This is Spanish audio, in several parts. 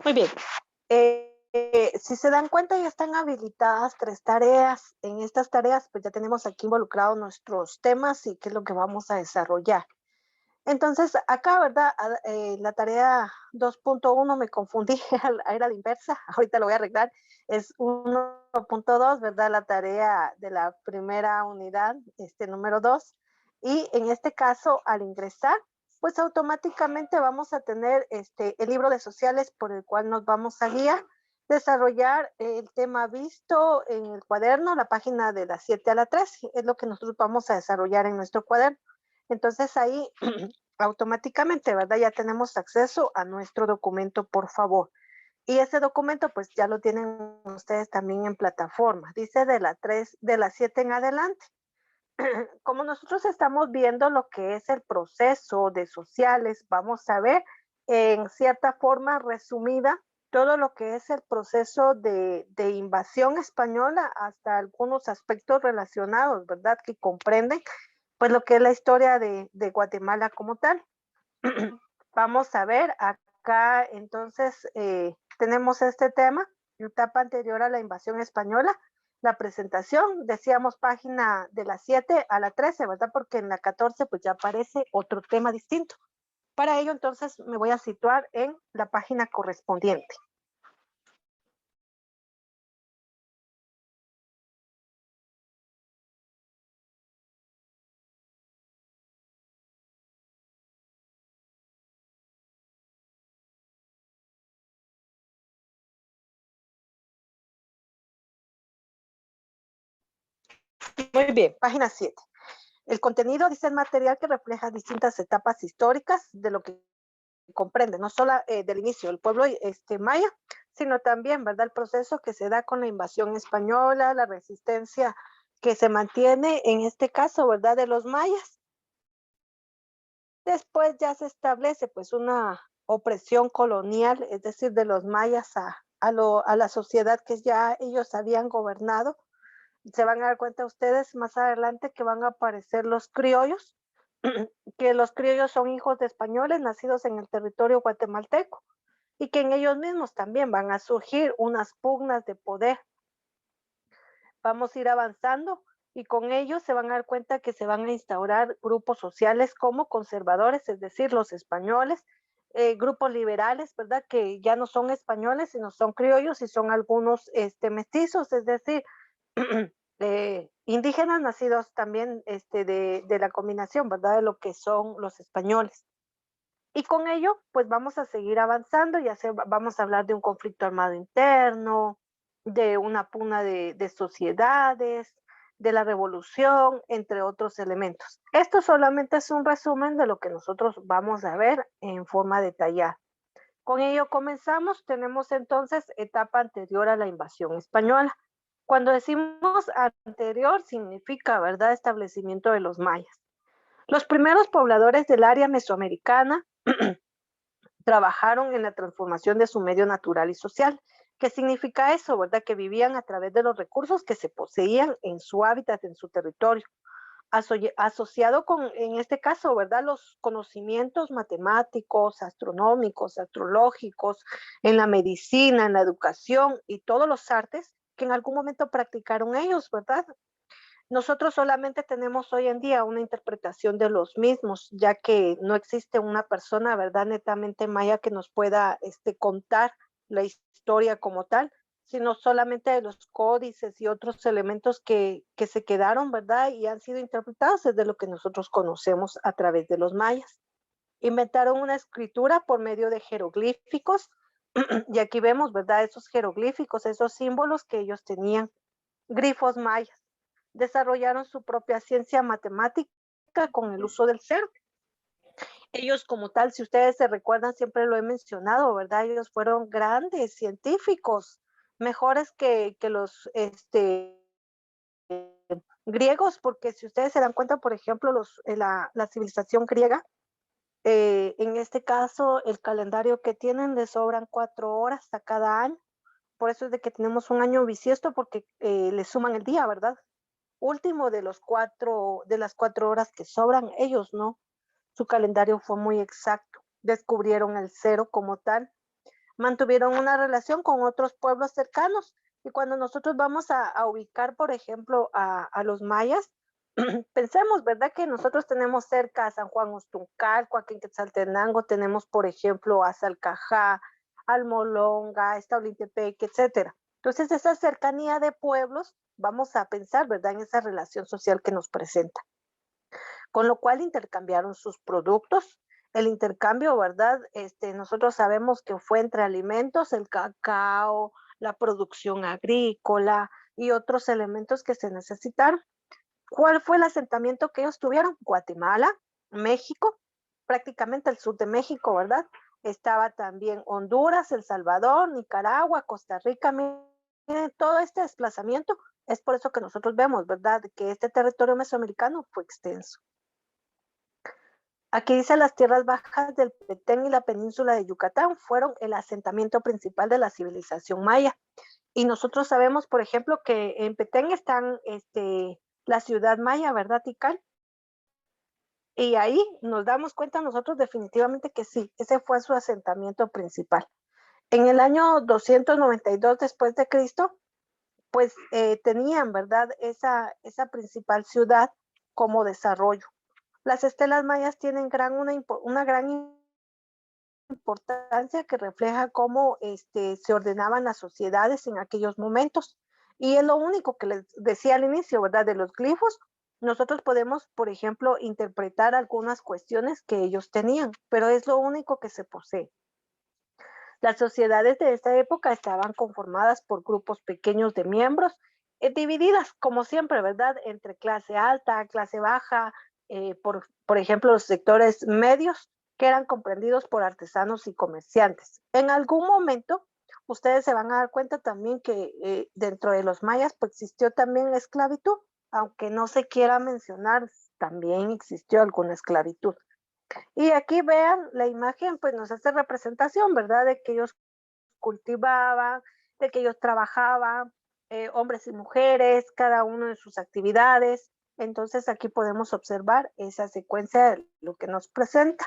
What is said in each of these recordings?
Muy bien. Si se dan cuenta, ya están habilitadas 3 tareas. En estas tareas, pues ya tenemos aquí involucrados nuestros temas y qué es lo que vamos a desarrollar. Entonces, acá, ¿verdad? La tarea 2.1 me confundí, era la inversa, ahorita lo voy a arreglar. Es 1.2, ¿verdad? La tarea de la primera unidad, número 2. Y en este caso, al ingresar, pues automáticamente vamos a tener el libro de sociales por el cual nos vamos a guiar, desarrollar el tema visto en el cuaderno, la página de la 7 a la 13, es lo que nosotros vamos a desarrollar en nuestro cuaderno. Entonces ahí automáticamente, ¿verdad? Ya tenemos acceso a nuestro documento, por favor. Y ese documento, pues ya lo tienen ustedes también en plataforma. Dice de las 7 en adelante. Como nosotros estamos viendo lo que es el proceso de sociales, vamos a ver en cierta forma resumida todo lo que es el proceso de invasión española hasta algunos aspectos relacionados, ¿verdad? Que comprenden pues lo que es la historia de Guatemala como tal. Vamos a ver acá entonces tenemos este tema, etapa anterior a la invasión española, la presentación, decíamos página de la 7 a la 13, ¿verdad? Porque en la 14 pues ya aparece otro tema distinto. Para ello entonces me voy a situar en la página correspondiente. Muy bien, página 7. El contenido dice el material que refleja distintas etapas históricas de lo que comprende, no solo del inicio del pueblo maya, sino también, ¿verdad? El proceso que se da con la invasión española, la resistencia que se mantiene en este caso, ¿verdad? De los mayas. Después ya se establece pues una opresión colonial, es decir, de los mayas a la sociedad que ya ellos habían gobernado. Se van a dar cuenta ustedes más adelante que van a aparecer los criollos, que los criollos son hijos de españoles nacidos en el territorio guatemalteco y que en ellos mismos también van a surgir unas pugnas de poder. Vamos a ir avanzando y con ellos se van a dar cuenta que se van a instaurar grupos sociales como conservadores, es decir, los españoles, grupos liberales, ¿verdad? Que ya no son españoles, sino son criollos y son algunos mestizos, es decir, indígenas nacidos también de la combinación, ¿verdad? De lo que son los españoles. Y con ello, pues vamos a seguir avanzando, vamos a hablar de un conflicto armado interno, de una pugna de sociedades, de la revolución, entre otros elementos. Esto solamente es un resumen de lo que nosotros vamos a ver en forma detallada. Con ello comenzamos, tenemos entonces etapa anterior a la invasión española. Cuando decimos anterior, significa, ¿verdad?, establecimiento de los mayas. Los primeros pobladores del área mesoamericana trabajaron en la transformación de su medio natural y social. ¿Qué significa eso, verdad? Que vivían a través de los recursos que se poseían en su hábitat, en su territorio, asociado con, en este caso, ¿verdad? Los conocimientos matemáticos, astronómicos, astrológicos, en la medicina, en la educación y todos los artes que en algún momento practicaron ellos, ¿verdad? Nosotros solamente tenemos hoy en día una interpretación de los mismos, ya que no existe una persona, ¿verdad?, netamente maya que nos pueda contar la historia como tal, sino solamente de los códices y otros elementos que se quedaron, ¿verdad? Y han sido interpretados desde lo que nosotros conocemos a través de los mayas. Inventaron una escritura por medio de jeroglíficos, y aquí vemos, ¿verdad?, esos jeroglíficos, esos símbolos que ellos tenían, grifos mayas. Desarrollaron su propia ciencia matemática con el uso del cero. Ellos como tal, si ustedes se recuerdan, siempre lo he mencionado, ¿verdad? Ellos fueron grandes científicos, mejores que los griegos, porque si ustedes se dan cuenta, por ejemplo, la civilización griega, en este caso, el calendario que tienen les sobran 4 horas a cada año. Por eso es de que tenemos un año bisiesto, porque le suman el día, ¿verdad? Último de las 4 horas que sobran, ellos no. Su calendario fue muy exacto. Descubrieron el cero como tal. mantuvieron una relación con otros pueblos cercanos. Y cuando nosotros vamos a ubicar, por ejemplo, a los mayas, pensemos, ¿verdad? Que nosotros tenemos cerca a San Juan Ostuncalco, aquí en Quetzaltenango tenemos, por ejemplo, a Salcajá, Almolonga, Estaulintepec, etcétera. Entonces, esa cercanía de pueblos, vamos a pensar, ¿verdad? En esa relación social que nos presenta. Con lo cual intercambiaron sus productos. El intercambio, ¿verdad? Nosotros sabemos que fue entre alimentos, el cacao, la producción agrícola y otros elementos que se necesitaron. ¿Cuál fue el asentamiento que ellos tuvieron? Guatemala, México, prácticamente el sur de México, ¿verdad? Estaba también Honduras, El Salvador, Nicaragua, Costa Rica. Miren, todo este desplazamiento es por eso que nosotros vemos, ¿verdad? Que este territorio mesoamericano fue extenso. Aquí dice las tierras bajas del Petén y la península de Yucatán fueron el asentamiento principal de la civilización maya. Y nosotros sabemos, por ejemplo, que en Petén están la ciudad maya, ¿verdad, Tikal? Y ahí nos damos cuenta nosotros definitivamente que sí, ese fue su asentamiento principal. En el año 292 después de Cristo, pues tenían, ¿verdad? Esa principal ciudad como desarrollo. Las estelas mayas tienen una gran importancia que refleja cómo se ordenaban las sociedades en aquellos momentos. Y es lo único que les decía al inicio, ¿verdad? De los glifos, nosotros podemos, por ejemplo, interpretar algunas cuestiones que ellos tenían, pero es lo único que se posee. Las sociedades de esta época estaban conformadas por grupos pequeños de miembros, divididas, como siempre, ¿verdad? Entre clase alta, clase baja, por ejemplo, los sectores medios, que eran comprendidos por artesanos y comerciantes. En algún momento, ustedes se van a dar cuenta también que dentro de los mayas pues, existió también la esclavitud, aunque no se quiera mencionar, también existió alguna esclavitud. Y aquí vean la imagen, pues nos hace representación, ¿verdad? De que ellos cultivaban, de que ellos trabajaban, hombres y mujeres, cada uno en sus actividades. Entonces aquí podemos observar esa secuencia de lo que nos presenta.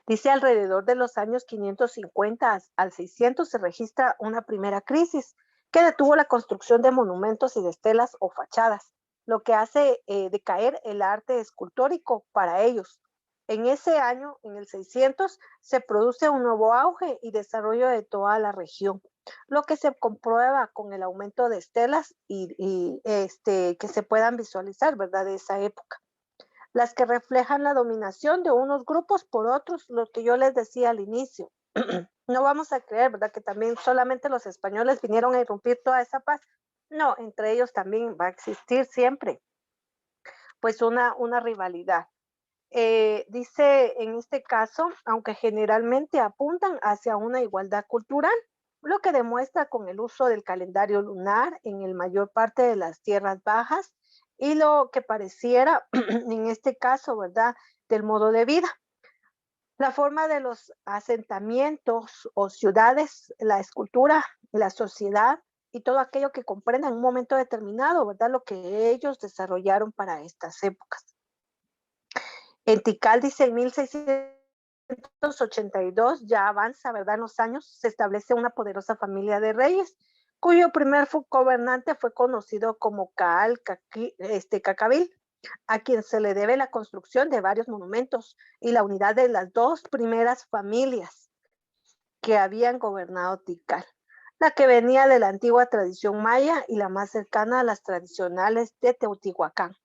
Dice alrededor de los años 550 al 600 se registra una primera crisis que detuvo la construcción de monumentos y de estelas o fachadas, lo que hace decaer el arte escultórico para ellos. En ese año, en el 600, se produce un nuevo auge y desarrollo de toda la región, lo que se comprueba con el aumento de estelas que se puedan visualizar, ¿verdad?, de esa época, las que reflejan la dominación de unos grupos por otros, lo que yo les decía al inicio. No vamos a creer, ¿verdad?, que también solamente los españoles vinieron a irrumpir toda esa paz. No, entre ellos también va a existir siempre, pues, una rivalidad. Dice en este caso, aunque generalmente apuntan hacia una igualdad cultural, lo que demuestra con el uso del calendario lunar en el mayor parte de las tierras bajas y lo que pareciera, en este caso, ¿verdad?, del modo de vida. La forma de los asentamientos o ciudades, la escultura, la sociedad y todo aquello que comprenda en un momento determinado, ¿verdad?, lo que ellos desarrollaron para estas épocas. En Tikal dice en 1682, ya avanza, ¿verdad? En los años, se establece una poderosa familia de reyes, cuyo primer gobernante fue conocido como Cacabil, a quien se le debe la construcción de varios monumentos y la unidad de las dos primeras familias que habían gobernado Tikal, la que venía de la antigua tradición maya y la más cercana a las tradicionales de Teotihuacán.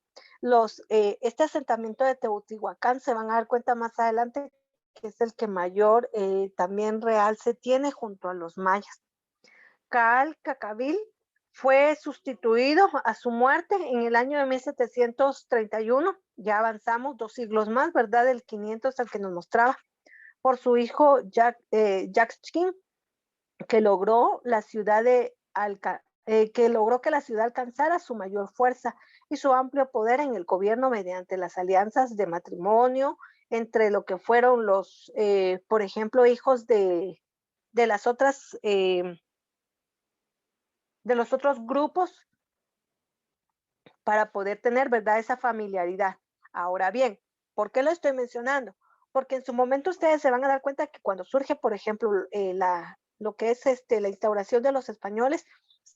Este asentamiento de Teotihuacán se van a dar cuenta más adelante que es el que mayor también realce tiene junto a los mayas. Cacabil fue sustituido a su muerte en el año de 1731, ya avanzamos 2 siglos más, ¿verdad? Del 500 al que nos mostraba, por su hijo Yaxchkin, que logró que logró que la ciudad alcanzara su mayor fuerza y su amplio poder en el gobierno mediante las alianzas de matrimonio entre lo que fueron por ejemplo, hijos de las otras, de los otros grupos para poder tener, ¿verdad?, esa familiaridad. Ahora bien, ¿por qué lo estoy mencionando? porque en su momento ustedes se van a dar cuenta que cuando surge, por ejemplo, lo que es la instauración de los españoles,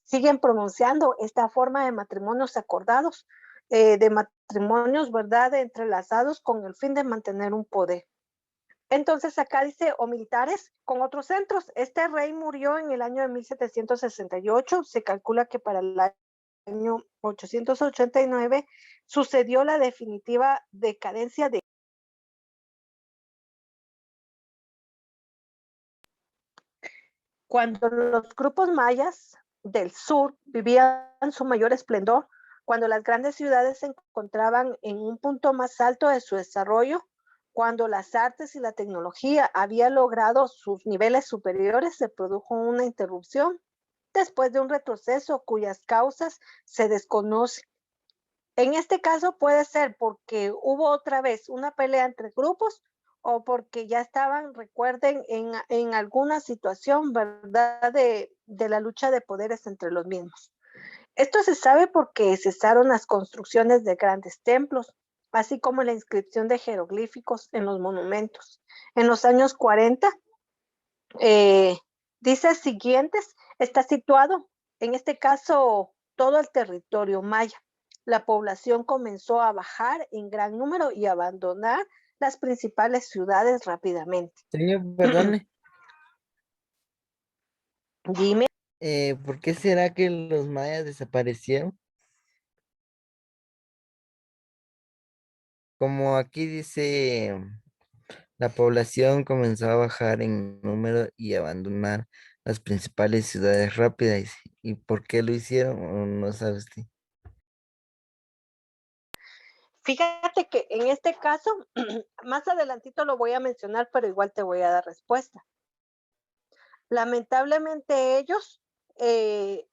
siguen pronunciando esta forma de matrimonios acordados, de matrimonios, ¿verdad?, entrelazados con el fin de mantener un poder. Entonces acá dice, o militares con otros centros. Este rey murió en el año de 1768. Se calcula que para el año 889 sucedió la definitiva decadencia de cuando los grupos mayas del sur vivían su mayor esplendor, cuando las grandes ciudades se encontraban en un punto más alto de su desarrollo, cuando las artes y la tecnología habían logrado sus niveles superiores, se produjo una interrupción después de un retroceso cuyas causas se desconocen. En este caso puede ser porque hubo otra vez una pelea entre grupos o porque ya estaban, recuerden, en alguna situación, ¿verdad?, de la lucha de poderes entre los mismos. Esto se sabe porque cesaron las construcciones de grandes templos, así como la inscripción de jeroglíficos en los monumentos. En los años 40, eh, dice siguientes, está situado, en este caso, todo el territorio maya. La población comenzó a bajar en gran número y abandonar las principales ciudades rápidamente. Señor, perdone, Dime. ¿por qué será que los mayas desaparecieron? Como aquí dice, la población comenzó a bajar en número y abandonar las principales ciudades rápidas. ¿Y por qué lo hicieron? ¿O no sabe usted? Fíjate que en este caso, más adelantito lo voy a mencionar, pero igual te voy a dar respuesta. Lamentablemente ellos eh,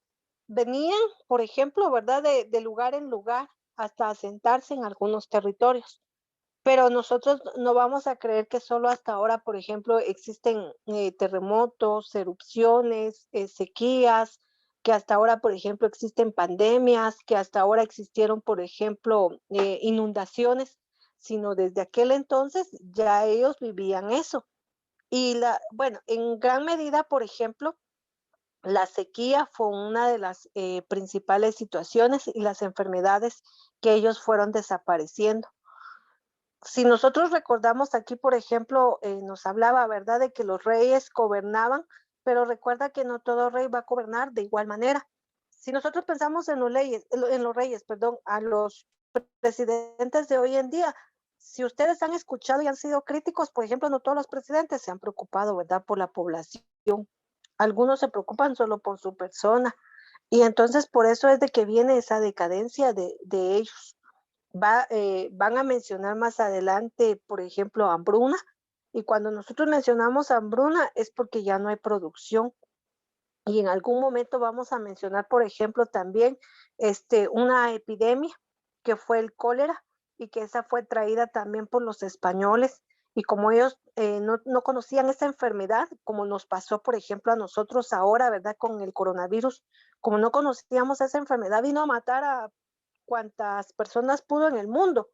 venían, por ejemplo, ¿verdad?, de lugar en lugar hasta asentarse en algunos territorios. Pero nosotros no vamos a creer que solo hasta ahora, por ejemplo, existen terremotos, erupciones, sequías, que hasta ahora, por ejemplo, existen pandemias, que hasta ahora existieron, por ejemplo, inundaciones, sino desde aquel entonces ya ellos vivían eso. Y bueno, en gran medida, por ejemplo, la sequía fue una de las principales situaciones y las enfermedades que ellos fueron desapareciendo. Si nosotros recordamos aquí, por ejemplo, nos hablaba, ¿verdad?, de que los reyes gobernaban, pero recuerda que no todo rey va a gobernar de igual manera. Si nosotros pensamos en los reyes, perdón, a los presidentes de hoy en día, si ustedes han escuchado y han sido críticos, por ejemplo, no todos los presidentes se han preocupado, ¿verdad?, por la población. Algunos se preocupan solo por su persona. Y entonces por eso es de que viene esa decadencia de ellos. Van a mencionar más adelante, por ejemplo, hambruna, y cuando nosotros mencionamos hambruna es porque ya no hay producción. Y en algún momento vamos a mencionar, por ejemplo, también una epidemia que fue el cólera y que esa fue traída también por los españoles. Y como ellos no conocían esa enfermedad, como nos pasó, por ejemplo, a nosotros ahora, ¿verdad? Con el coronavirus, como no conocíamos esa enfermedad, vino a matar a cuantas personas pudo en el mundo.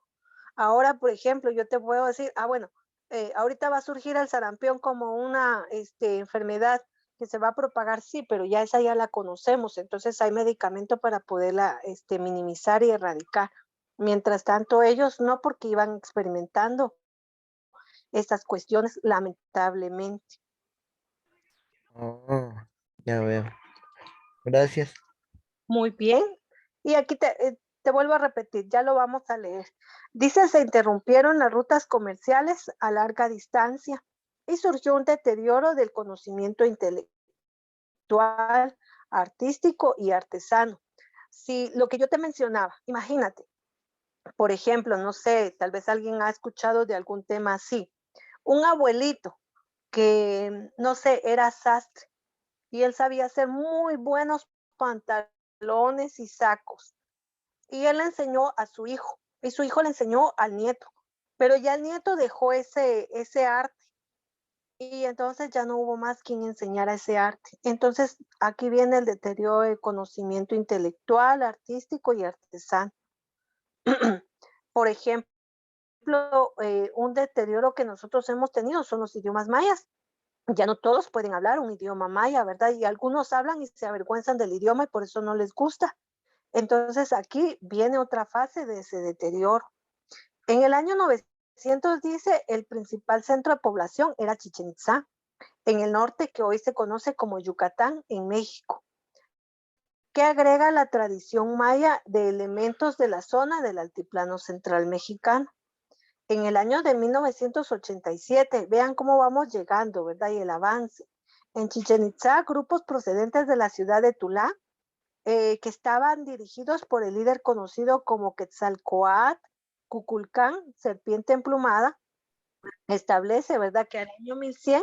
Ahora, por ejemplo, yo te puedo decir, bueno, ahorita va a surgir el sarampión como una enfermedad que se va a propagar, sí, pero ya esa ya la conocemos, entonces hay medicamento para poderla minimizar y erradicar. Mientras tanto, ellos no, porque iban experimentando estas cuestiones, lamentablemente. Oh, ya veo. Gracias. Muy bien. Y aquí te vuelvo a repetir, ya lo vamos a leer. Dice, se interrumpieron las rutas comerciales a larga distancia y surgió un deterioro del conocimiento intelectual, artístico y artesano. Si lo que yo te mencionaba, imagínate, por ejemplo, no sé, tal vez alguien ha escuchado de algún tema así, un abuelito que, no sé, era sastre y él sabía hacer muy buenos pantalones y sacos. Y él le enseñó a su hijo, y su hijo le enseñó al nieto, pero ya el nieto dejó ese arte, y entonces ya no hubo más quien enseñara ese arte. Entonces, aquí viene el deterioro del conocimiento intelectual, artístico y artesano. Por ejemplo, ejemplo, un deterioro que nosotros hemos tenido son los idiomas mayas. Ya no todos pueden hablar un idioma maya, ¿verdad? Y algunos hablan y se avergüenzan del idioma y por eso no les gusta. Entonces aquí viene otra fase de ese deterioro. En el año 900 dice, el principal centro de población era Chichen Itzá, en el norte que hoy se conoce como Yucatán, en México, que agrega la tradición maya de elementos de la zona del altiplano central mexicano. En el año de 1987, vean cómo vamos llegando, ¿verdad? Y el avance. En Chichen Itzá, grupos procedentes de la ciudad de Tula, que estaban dirigidos por el líder conocido como Quetzalcoatl, Cuculcán, serpiente emplumada, establece, ¿verdad?, que al año 1100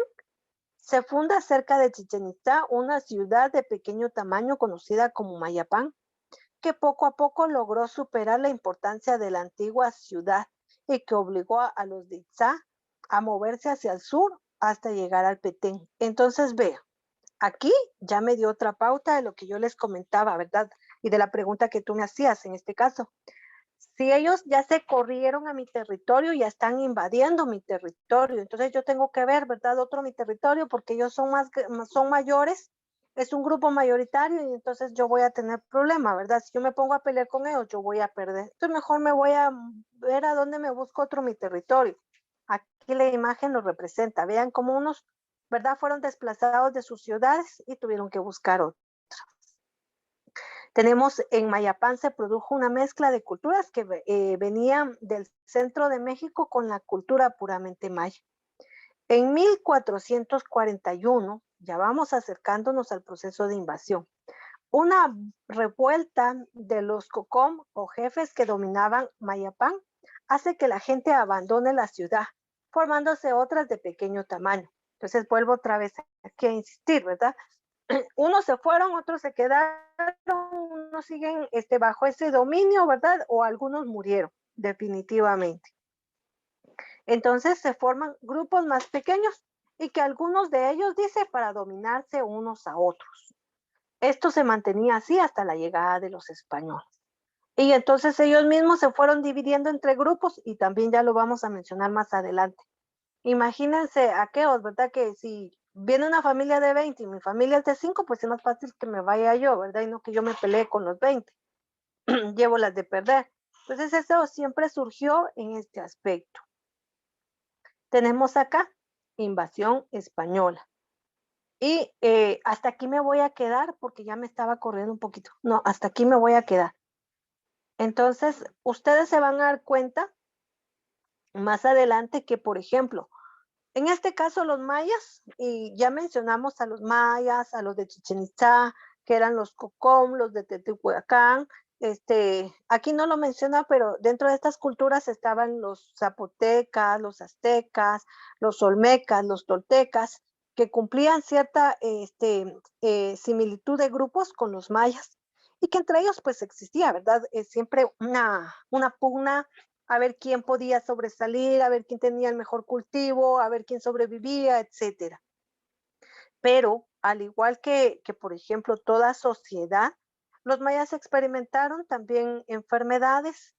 se funda cerca de Chichen Itzá una ciudad de pequeño tamaño conocida como Mayapán, que poco a poco logró superar la importancia de la antigua ciudad y que obligó a los de Itzá a moverse hacia el sur hasta llegar al Petén. Entonces, vea, aquí ya me dio otra pauta de lo que yo les comentaba, ¿verdad? Y de la pregunta que tú me hacías en este caso. Si ellos ya se corrieron a mi territorio, ya están invadiendo mi territorio, entonces yo tengo que ver, ¿verdad? Otro mi territorio porque ellos son mayores, es un grupo mayoritario y entonces yo voy a tener problema, ¿verdad? Si yo me pongo a pelear con ellos, yo voy a perder. Entonces mejor me voy a ver a dónde me busco otro mi territorio. Aquí la imagen lo representa. Vean cómo unos, ¿verdad? Fueron desplazados de sus ciudades y tuvieron que buscar otro. Tenemos en Mayapán se produjo una mezcla de culturas que venían del centro de México con la cultura puramente maya. En 1441, ya vamos acercándonos al proceso de invasión, una revuelta de los cocom o jefes que dominaban Mayapán hace que la gente abandone la ciudad, formándose otras de pequeño tamaño. Entonces vuelvo otra vez aquí a insistir, ¿verdad? Unos se fueron, otros se quedaron, unos siguen bajo ese dominio, ¿verdad? O algunos murieron, definitivamente. Entonces se forman grupos más pequeños y que algunos de ellos, dice, para dominarse unos a otros. Esto se mantenía así hasta la llegada de los españoles. Y entonces ellos mismos se fueron dividiendo entre grupos y también ya lo vamos a mencionar más adelante. Imagínense aquellos, ¿verdad? Que si viene una familia de 20 y mi familia es de 5, pues es más fácil que me vaya yo, ¿verdad? Y no que yo me pelee con los 20. Llevo las de perder. Entonces eso siempre surgió en este aspecto. Tenemos acá invasión española. Y hasta aquí me voy a quedar porque ya me estaba corriendo un poquito. No, hasta aquí me voy a quedar. Entonces, ustedes se van a dar cuenta más adelante que, por ejemplo, en este caso los mayas, y ya mencionamos a los mayas, a los de Chichen Itzá, que eran los Cocom, los de Teotihuacán, aquí no lo menciona, pero dentro de estas culturas estaban los zapotecas, los aztecas, los olmecas, los toltecas, que cumplían cierta similitud de grupos con los mayas y que entre ellos pues existía, ¿verdad? Siempre una pugna a ver quién podía sobresalir, a ver quién tenía el mejor cultivo, a ver quién sobrevivía, etcétera. Pero al igual que, por ejemplo, toda sociedad, los mayas experimentaron también enfermedades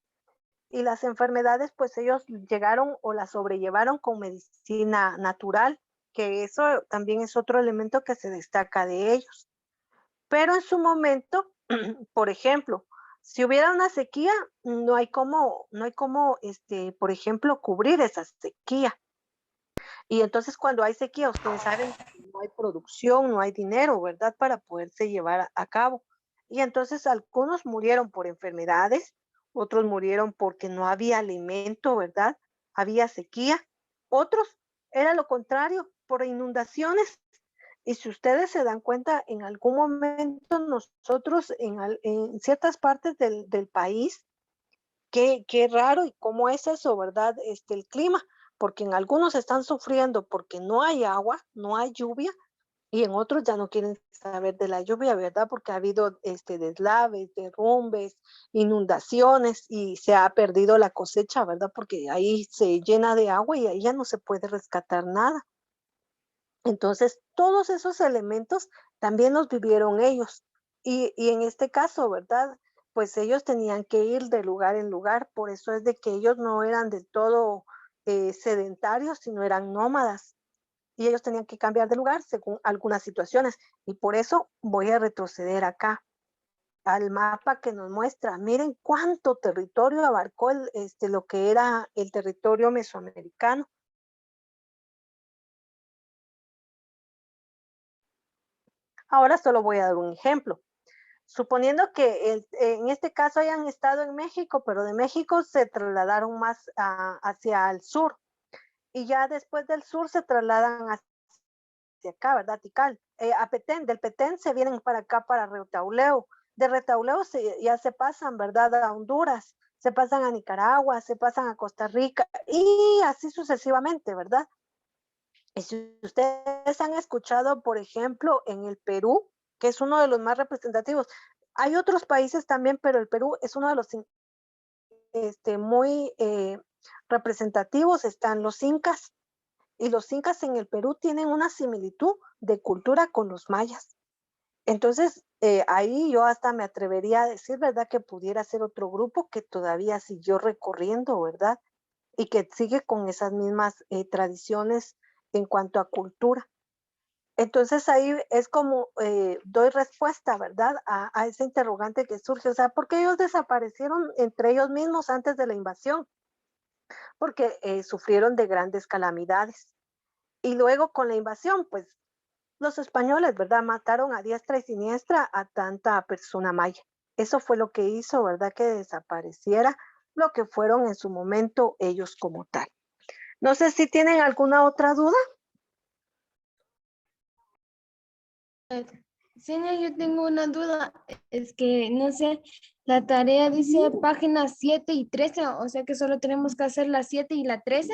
y las enfermedades, pues ellos llegaron o las sobrellevaron con medicina natural, que eso también es otro elemento que se destaca de ellos. Pero en su momento, por ejemplo, si hubiera una sequía, no hay cómo, por ejemplo, cubrir esa sequía. Y entonces cuando hay sequía, ustedes saben que no hay producción, no hay dinero, ¿verdad? Para poderse llevar a cabo. Y entonces algunos murieron por enfermedades, otros murieron porque no había alimento, ¿verdad? Había sequía. Otros era lo contrario, por inundaciones. Y si ustedes se dan cuenta, en algún momento nosotros en ciertas partes del país, qué raro y cómo es eso, ¿verdad? El clima, porque en algunos están sufriendo porque no hay agua, no hay lluvia, y en otros ya no quieren saber de la lluvia, ¿verdad? Porque ha habido deslaves, derrumbes, inundaciones y se ha perdido la cosecha, ¿verdad? Porque ahí se llena de agua y ahí ya no se puede rescatar nada. Entonces, todos esos elementos también los vivieron ellos. Y en este caso, ¿verdad? pues ellos tenían que ir de lugar en lugar, por eso es de que ellos no eran del todo sedentarios, sino eran nómadas y ellos tenían que cambiar de lugar según algunas situaciones. Y por eso voy a retroceder acá al mapa que nos muestra. Miren cuánto territorio abarcó lo que era el territorio mesoamericano. Ahora solo voy a dar un ejemplo. Suponiendo que en este caso hayan estado en México, pero de México se trasladaron más hacia el sur y ya después del sur se trasladan hacia acá, ¿verdad? Tikal, a Petén, del Petén se vienen para acá, para Retauleo, de Retauleo ya se pasan, ¿verdad? A Honduras, se pasan a Nicaragua, se pasan a Costa Rica y así sucesivamente, ¿verdad? Y si ustedes han escuchado, por ejemplo, en el Perú, que es uno de los más representativos, hay otros países también, pero el Perú es uno de los muy representativos, están los incas, y los incas en el Perú tienen una similitud de cultura con los mayas. Entonces, ahí yo hasta me atrevería a decir, ¿verdad? Que pudiera ser otro grupo que todavía siguió recorriendo, ¿verdad? Y que sigue con esas mismas tradiciones en cuanto a cultura. Entonces ahí es como doy respuesta, ¿verdad? A ese interrogante que surge. O sea, ¿por qué ellos desaparecieron entre ellos mismos antes de la invasión? Porque sufrieron de grandes calamidades. Y luego con la invasión, pues los españoles, ¿verdad? Mataron a diestra y siniestra a tanta persona maya. Eso fue lo que hizo, ¿verdad? Que desapareciera lo que fueron en su momento ellos como tal. No sé si tienen alguna otra duda. Señor, yo tengo una duda. Es que, no sé, la tarea dice páginas 7 y 13, o sea que solo tenemos que hacer la 7 y la 13.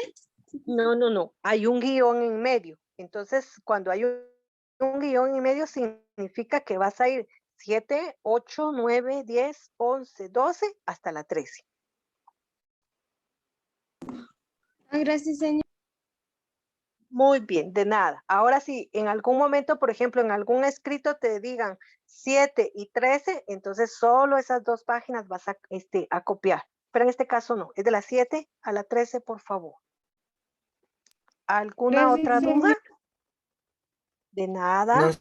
No, no, no. Hay un guión en medio. Entonces, cuando hay un guión en medio, significa que vas a ir 7, 8, 9, 10, 11, 12, hasta la 13. Ah, gracias, señor. Muy bien, de nada. Ahora sí, en algún momento, por ejemplo, en algún escrito te digan 7 y 13, entonces solo esas dos páginas vas a copiar. Pero en este caso no, es de las 7 a la 13, por favor. ¿Alguna Gracias, otra duda? señor. De nada. No,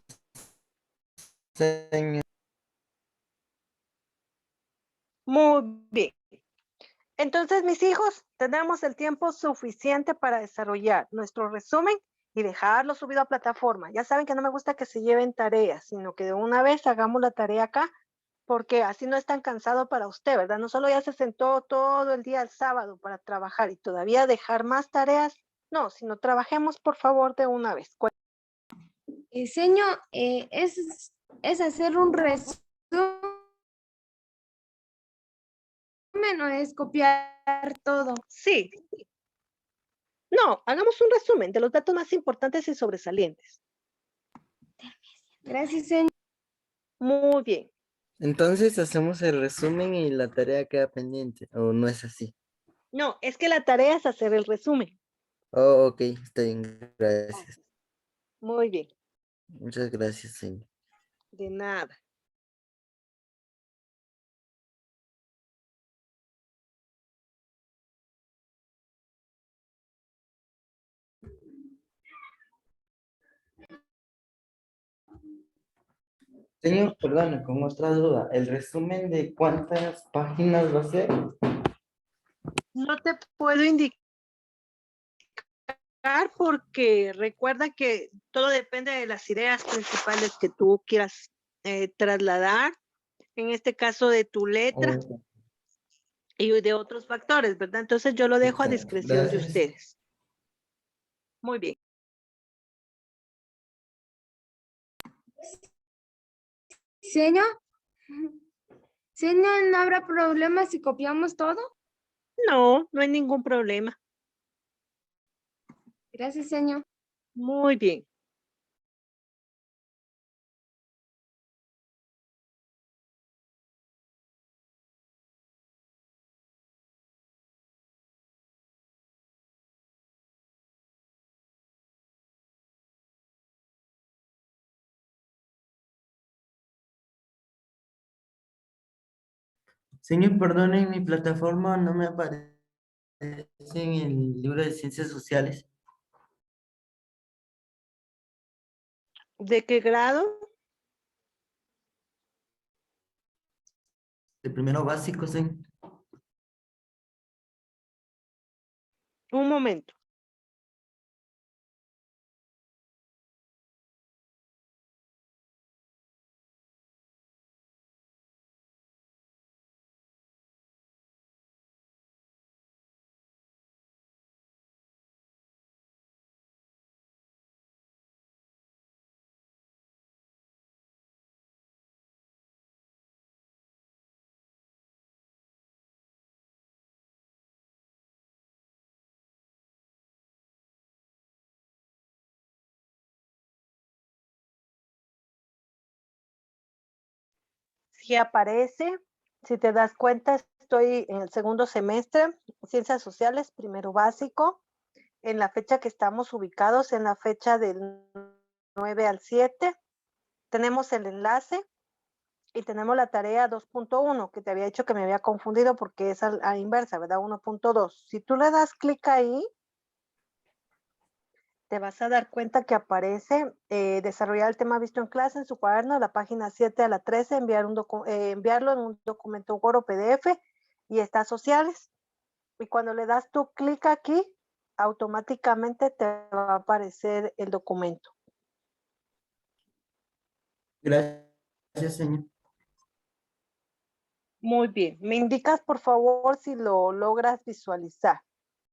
señor. Muy bien. Entonces, mis hijos, tenemos el tiempo suficiente para desarrollar nuestro resumen y dejarlo subido a plataforma. Ya saben que no me gusta que se lleven tareas, sino que de una vez hagamos la tarea acá, porque así no es tan cansado para usted, ¿verdad? No solo ya se sentó todo el día el sábado para trabajar y todavía dejar más tareas, no, sino trabajemos por favor de una vez. Señor, es hacer un resumen, no es copiar todo. Sí, no, hagamos un resumen de los datos más importantes y sobresalientes. Gracias, señor. Muy bien. Entonces hacemos el resumen y la tarea queda pendiente, ¿o no es así? No, es que la tarea es hacer el resumen. Oh, ok, está bien, gracias. Muy bien, Muchas gracias, señor. de nada. Señor, perdón, con otra duda. ¿El resumen de cuántas páginas va a ser? No te puedo indicar porque recuerda que todo depende de las ideas principales que tú quieras trasladar, en este caso de tu letra Oh, y de otros factores, ¿verdad? Entonces yo lo dejo a está, discreción de gracias. ustedes. Muy bien. Señor, señor, ¿no habrá problema si copiamos todo? No, no hay ningún problema. Gracias, señor. Muy bien. Señor, perdón, en mi plataforma no me aparece en el libro de ciencias sociales. ¿De qué grado? De primero básico, señor. Un momento. Si aparece, si te das cuenta, estoy en el segundo semestre, ciencias sociales, primero básico, en la fecha que estamos ubicados, en la fecha del 9 al 7. Tenemos el enlace y tenemos la tarea 2.1, que te había dicho que me había confundido porque es a inversa, ¿verdad? 1.2. Si tú le das clic ahí, te vas a dar cuenta que aparece desarrollar el tema visto en clase en su cuaderno, la página 7 a la 13, enviarlo en un documento Word o PDF y está sociales. Y cuando le das tu clic aquí, automáticamente te va a aparecer el documento. Gracias, señor. Muy bien. Me indicas, por favor, si lo logras visualizar.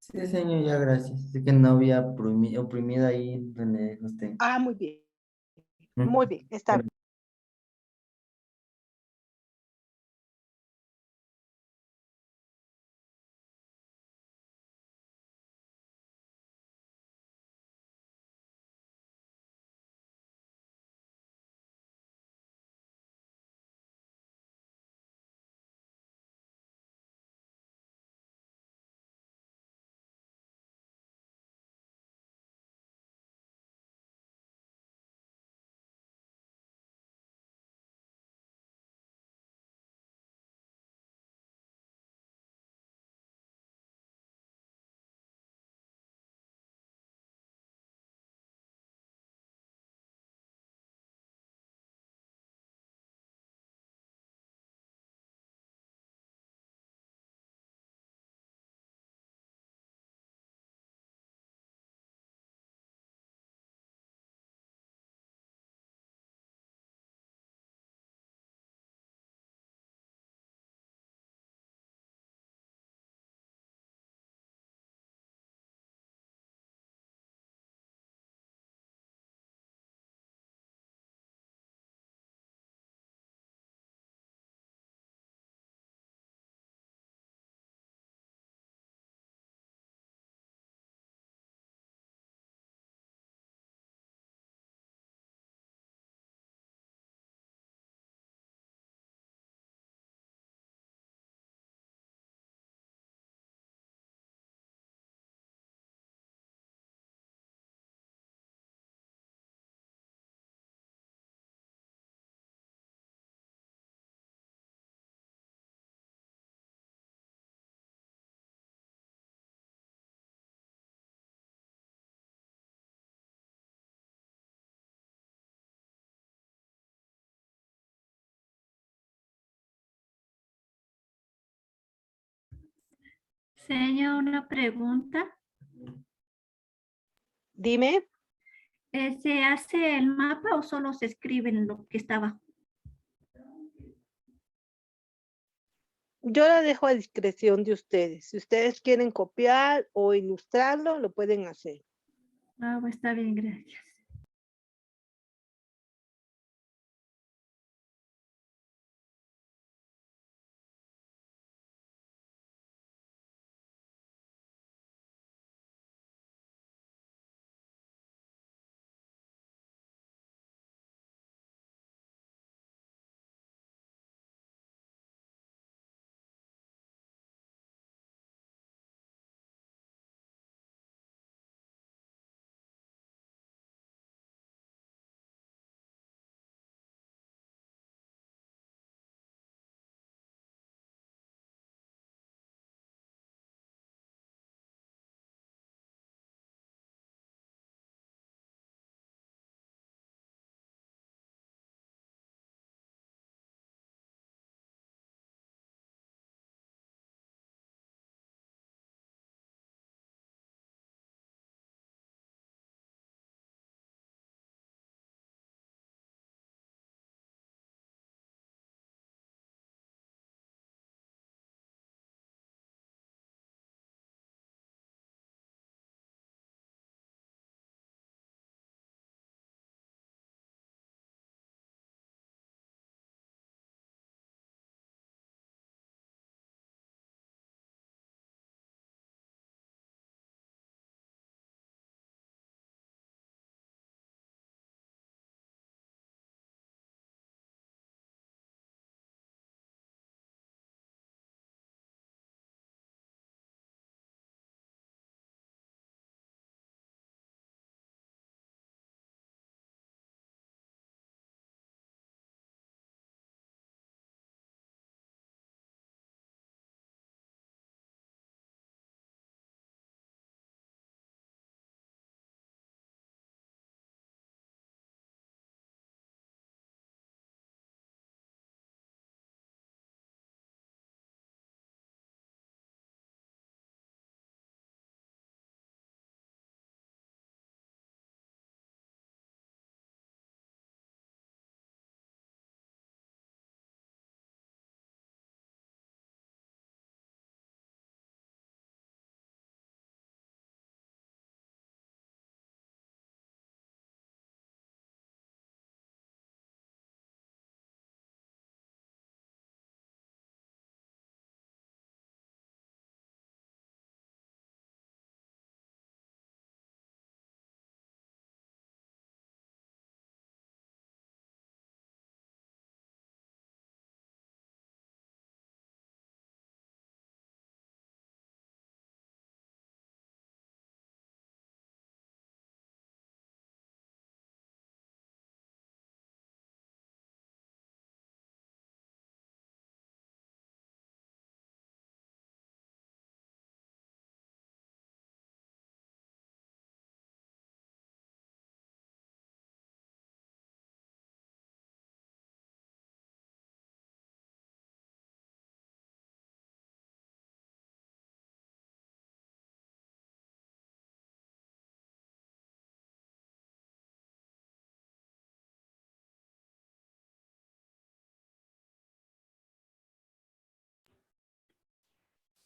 Sí, señor, ya gracias. Es que no había oprimido ahí donde usted. Ah, muy bien. Muy bien. Está bien. Señor, una pregunta. Dime. ¿Se hace el mapa o solo se escribe en lo que está abajo? Yo la dejo a discreción de ustedes. Si ustedes quieren copiar o ilustrarlo, lo pueden hacer. Ah, pues está bien, gracias.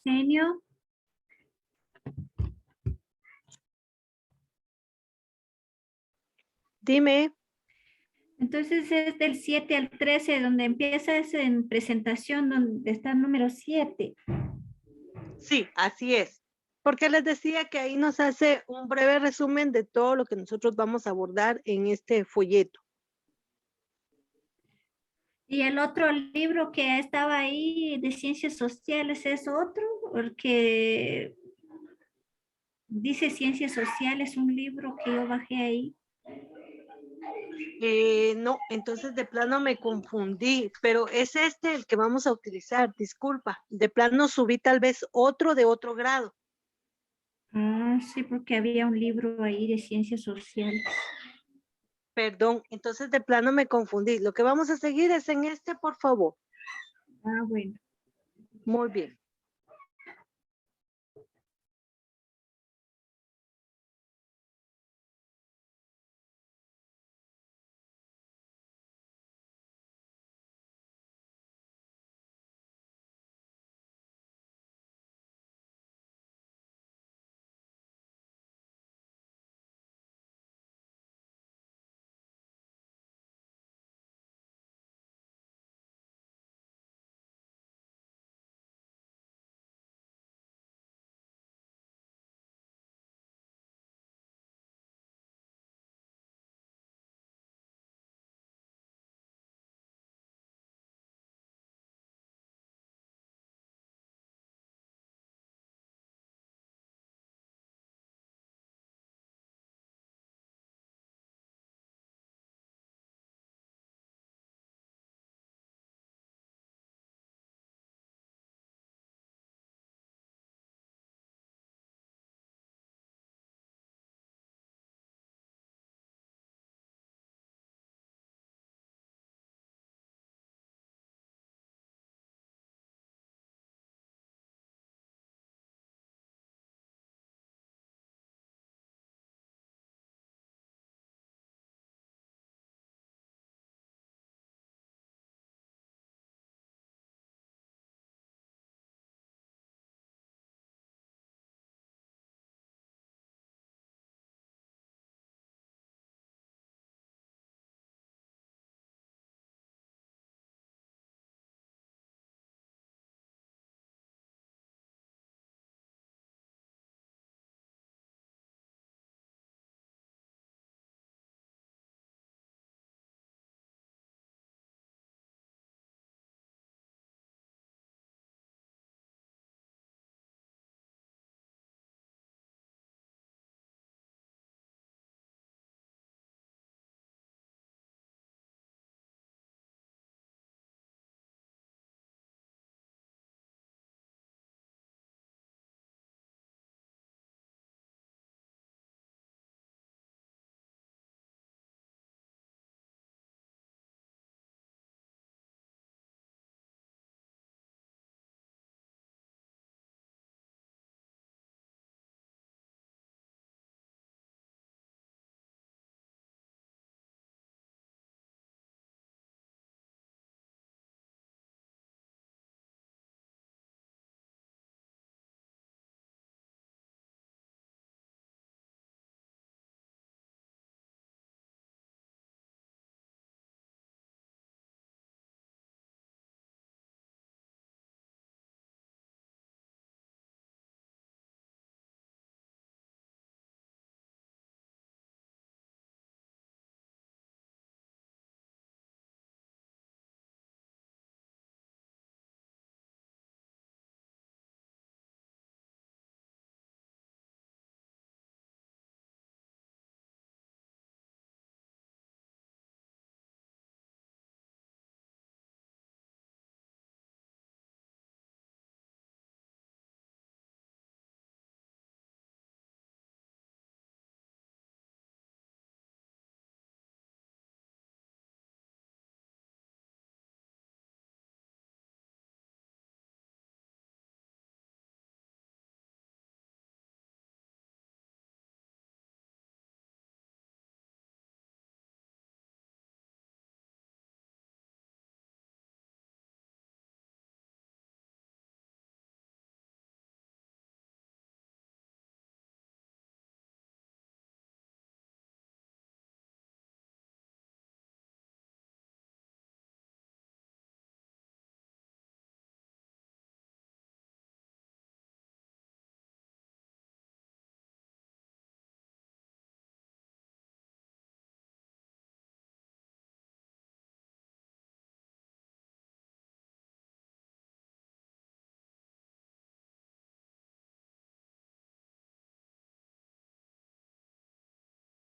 Senio. Dime. Entonces es del 7 al 13, donde empieza es en presentación, donde está el número 7. Sí, así es. Porque les decía que ahí nos hace un breve resumen de todo lo que nosotros vamos a abordar en este folleto. Y el otro libro que estaba ahí de ciencias sociales es otro, porque dice ciencias sociales, un libro que yo bajé ahí. No, entonces de plano me confundí, pero es este el que vamos a utilizar, disculpa. De plano subí tal vez otro de otro grado. Ah, sí, porque había un libro ahí de ciencias sociales. Perdón, entonces de plano me confundí. Lo que vamos a seguir es en este, por favor. Ah, bueno. Muy bien.